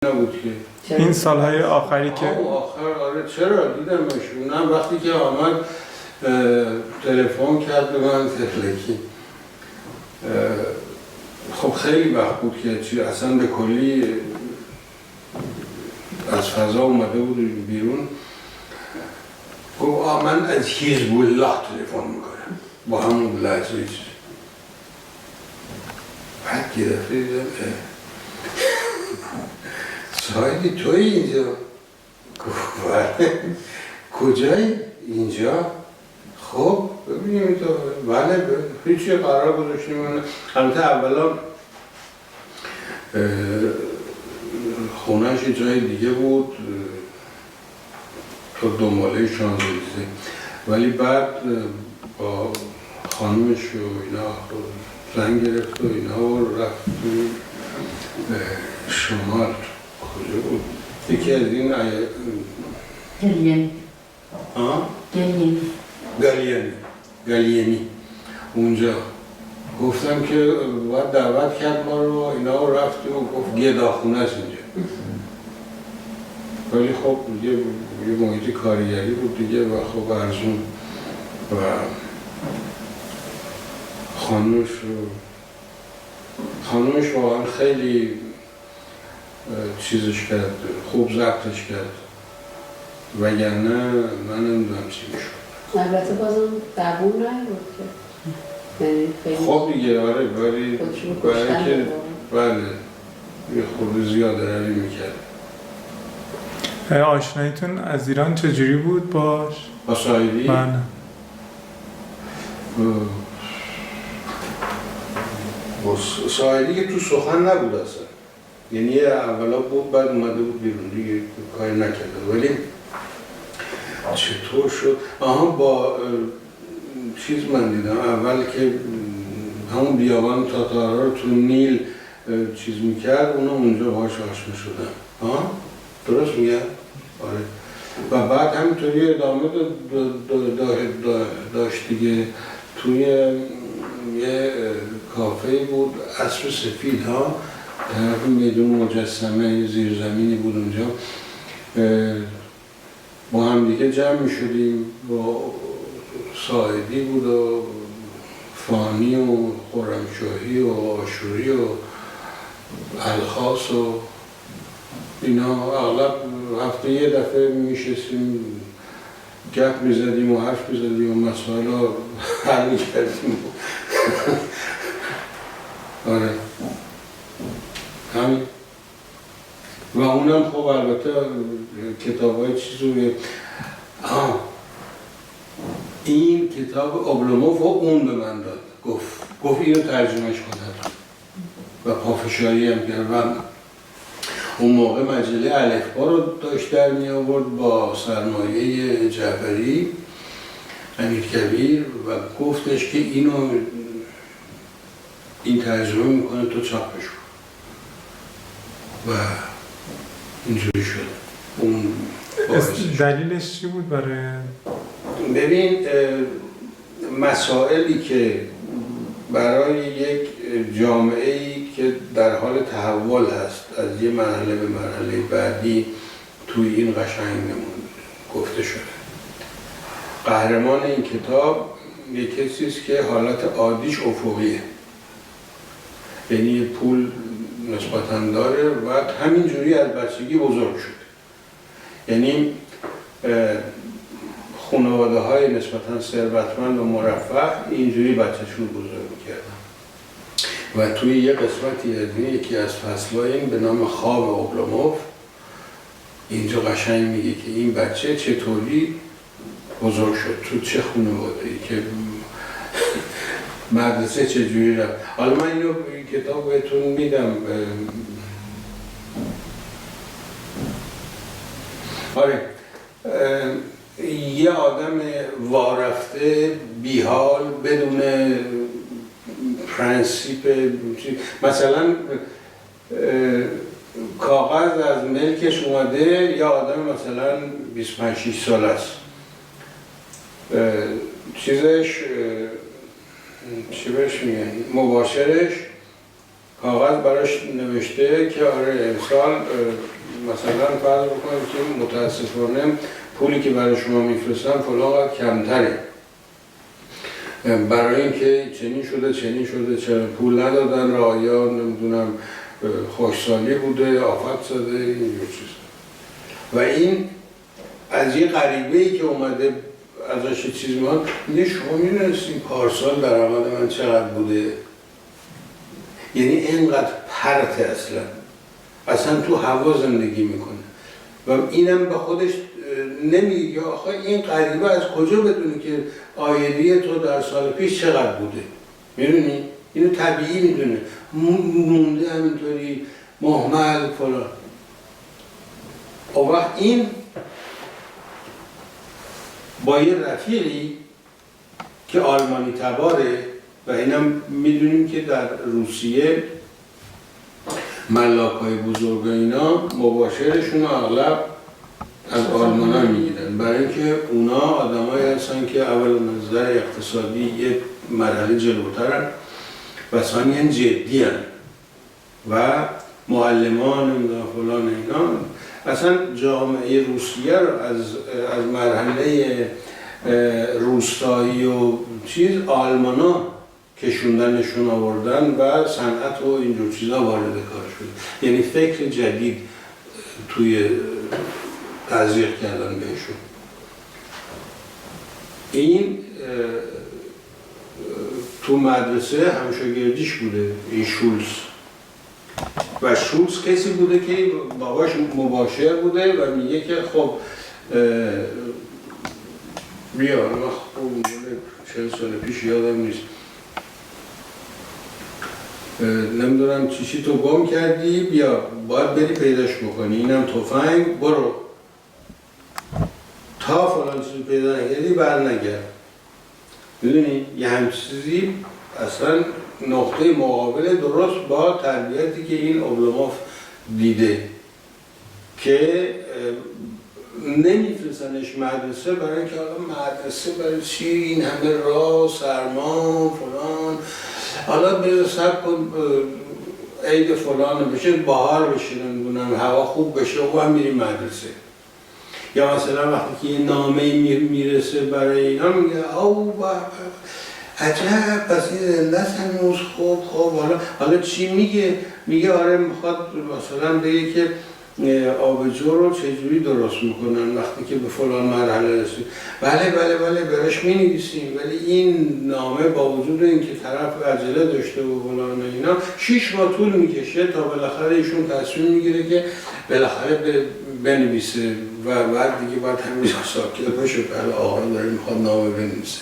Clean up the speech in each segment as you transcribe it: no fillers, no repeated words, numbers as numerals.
نبود که این سالهای آخری که آخر آره چرا دیدمش اونم وقتی که آمد تلفن کرد به من تفلکی. خب خیلی وقت بود که اصلا به کلی از فضا اومده بود بیرون. گفت من از حزب الله تلفن میکنم با همون لحظه بعد یه دفعه دیدم سایدی توی اینجا؟ گفت کجایی؟ اینجا؟ خب ببینیم تو بله هیچی قرار گذاشتیم البته اولا خونهش جای دیگه بود تو دنباله شانزلیزه، ولی بعد با خانومش و اینا زنگ گرفت و اینا و رفت شمال. کجا بود؟ یکی از این گلیانی اونجا. گفتم که باید دعوت کرد ما رو اینا و رفتیم و گفت گداخونه است اینجا. ولی خب یه محیط کارگری بود دیگه و خب ارزون و خانومش واقعا خیلی چیزش کرد، خوب ضبطش کرد وگرنه من نمیدونم چی میشد. البته بازم زبون نبود که خب دیگه آره ولی برای که بله یه خود زیاده روی میکرد. آشناییتون از ایران چجوری بود باش؟ با سایدی؟ من سایدی که تو سخن نبود اصلا، یعنی اولا بود بعد اومده بود بیرون دیگه کاری نکرده. ولی چطور شد؟ با چیز من دیدم اول که همون بیابان تاتارا رو تو نیل چیز میکرد اونا اونجا باهاش آشنا شدن. درست میگه؟ آره. و بعد همینطوری ادامه داشت دیگه. توی یه کافه بود عصر سفید طرف میدون مجسمه زیرزمینی بود اونجا. با هم دیگه جمع می شدیم با ساعدی بود و فانی و خرمشاهی و آشوری و الخاص و اینا. اغلب هفته یه دفعه می شستیم گپ می زدیم و حرف می زدیم و مسائل رو حل می کردیم. آره همین. و اونم خب البته کتابای چیزوی این کتاب اوبلوموف رو اون به من داد. گفت اینو ترجمهش کنم و پافشاری هم کرد. اون موقع مجله الفبا رو داشت در می آورد با سرمایه جعفری امیرکبیر و گفتش که این ترجمه میکنه تو چاپش کن و اینجوری شد. اون دلیلش چی بود برای؟ ببین مسائلی که برای یک جامعه‌ای که در حال تحول هست از یه مرحله به مرحله بعدی توی این قشنگ گفته شده. قهرمان این کتاب یک کسی است که حالت عادیش افقیه، یعنی پول نسبتاً داره و همینجوری از بچگی بزرگ شده. یعنی خانواده های نسبتاً ثروتمند و مرفه اینجوری بچه‌شون بزرگ می‌کردن. و توی یه قسمتی از این یکی از فصل‌های این به نام خواب اوبلوموف اینجا قشنگ میگه که این بچه چطوری بزرگ شد، تو چه خانواده‌ای که مدرسه چجوری رفت. حالا من اینو کتاب بهتون میدم. آره یه آدم وارفته بیحال بدون پرنسیپ، مثلا کاغذ از ملکش اومده یا آدم مثلا 25-26 سال است چیزش چی بهش میگن مباشرش کاغذ براش نوشته که آره امسال مثلا فرض بکنیم که متاسفانه پولی که برای شما میفرستم فلان کمتره، برای اینکه چنین شده چرا پول ندادن را یا نمیدونم خوشسالی بوده، آفت زده، اینجور چیز. و این از یه غریبه‌ای که اومده ازش چیز میاد میگه شما میدونستین پارسال درآمد من چقدر بوده؟ یعنی اینقدر پرته اصلا تو هوا زندگی میکنه و اینم به خودش نمیگه آخه این غریبه از کجا بدونه که آیدی تو در سال پیش چقدر بوده؟ میدونی؟ اینو طبیعی میدونه، مونده همینطوری مهمل فلان. و این با یه رفیقی که آلمانی تباره و اینم میدونیم که در روسیه ملاکای بزرگ اینا مباشرشون اغلب از آلمان ها میگیرن، برای اینکه اونا آدمایی هستن که اول نظر اقتصادی یه مرحله جلوترن و ثانیاً جدی هن و معلمان فلان اینا. اصلا جامعه روسیه رو از مرحله روستایی و چیز آلمان ها کشوندنشون آوردن و صنعت و اینجور چیزا وارد کار شد. یعنی فکر جدید توی تزریق کردن بهشون. این تو مدرسه همشاگردیش بوده این شولز و شولز کسی بوده که باباش مباشر بوده و میگه که خب بیا من خوب 40 سال پیش یادم نیست نمیدونم چی تو گم کردی بیا باید بری پیداش بکنی، اینم تفنگ برو تا فلان چیزی پیدا نکردی بر نگرد. میدونی یه همچین چیزی اصلا نقطه مقابل درست با تربیتی که این اوبلوموف دیده که نمیفرستنش مدرسه برای اینکه آقا مدرسه برای چی این همه راه سرما فلان، حالا بذار صبر کن عید فلان بشه بهار بشه نمیدونم هوا خوب بشه و هم میریم مدرسه. یا مثلا وقتی که یه نامه میرسه برای اینا میگه او عجب پس این زنده است هنوز خوب حالا چی میگه؟ میگه آره میخواد مثلا بگه که آبجو رو چجوری درست میکنن وقتی که به فلان مرحله رسید. بله برش مینویسیم ولی این نامه با وجود اینکه طرف عجله داشته و فلان اینا 6 ماه طول میکشه تا بالاخره ایشون تصمیم میگیره که بالاخره بنویسه و بعد دیگه باید همینجا ساکت باشه بله آقا داره میخواد نامه بنویسه.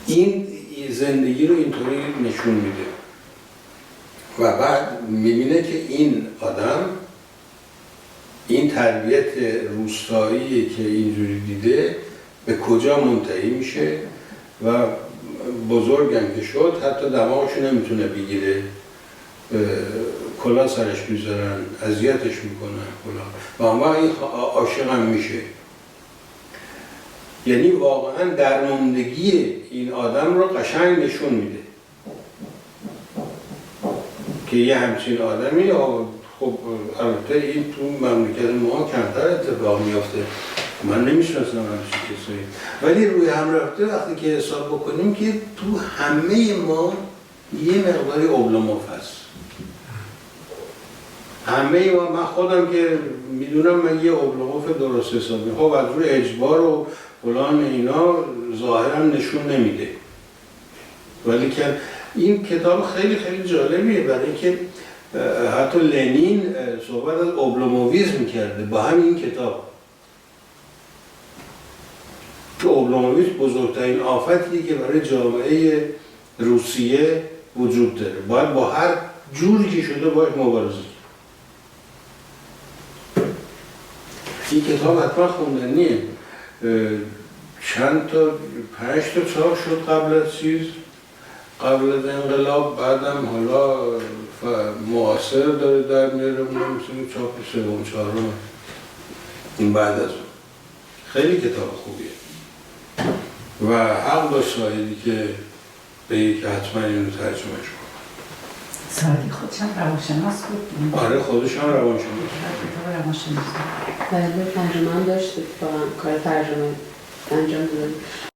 این زندگی رو اینطوری نشون میده و بعد میبینه که این آدم این تربیت روستایی که اینجوری دیده به کجا منتهی میشه و بزرگم که شد حتی دماغشو نمیتونه بگیره، کلا سرش میذارن اذیتش میکنن کلا و اما این عاشقم میشه. یعنی واقعا درماندگی این آدم رو قشنگ نشون میده که یه همچین آدمی خب البته این تو مملکت ما کمتر اتفاق میافته، من نمیشناسم همچین کسایی، ولی روی هم رفته وقتی که حساب بکنیم که تو همه ما یه مقداری اوبلوموف هست. همه ما، من خودم که میدونم من یه اوبلوموف درست حسابی خب از روی اجبار و فلان اینا ظاهرا نشون نمیده، ولی که این کتاب خیلی خیلی جالبیه برای اینکه حتی لنین صحبت از اوبلوموویسم کرده با همین کتاب که اوبلوموویسم بزرگترین آفتیه که برای جامعه روسیه وجود داره، باید با هر جوری که شده باید مبارزه. این کتاب حتما خوندنیه، چند تا 5 تا چاپ شد قبل از قبل از انقلاب، بعدم حالا معاصر داره در میاره، نمی‌تونیم چاپ 3 و 4 این بعد از اون. خیلی کتاب خوبیه و حق داشت سایدی که بگه که حتما اینو ترجمهش کنم. سعدی خودش هم روانشناس بود. آره خودش هم روانشناس. کتاب روانشناسی. بله ترجمه هم داشتید با هم کار ترجمه انجام دادید.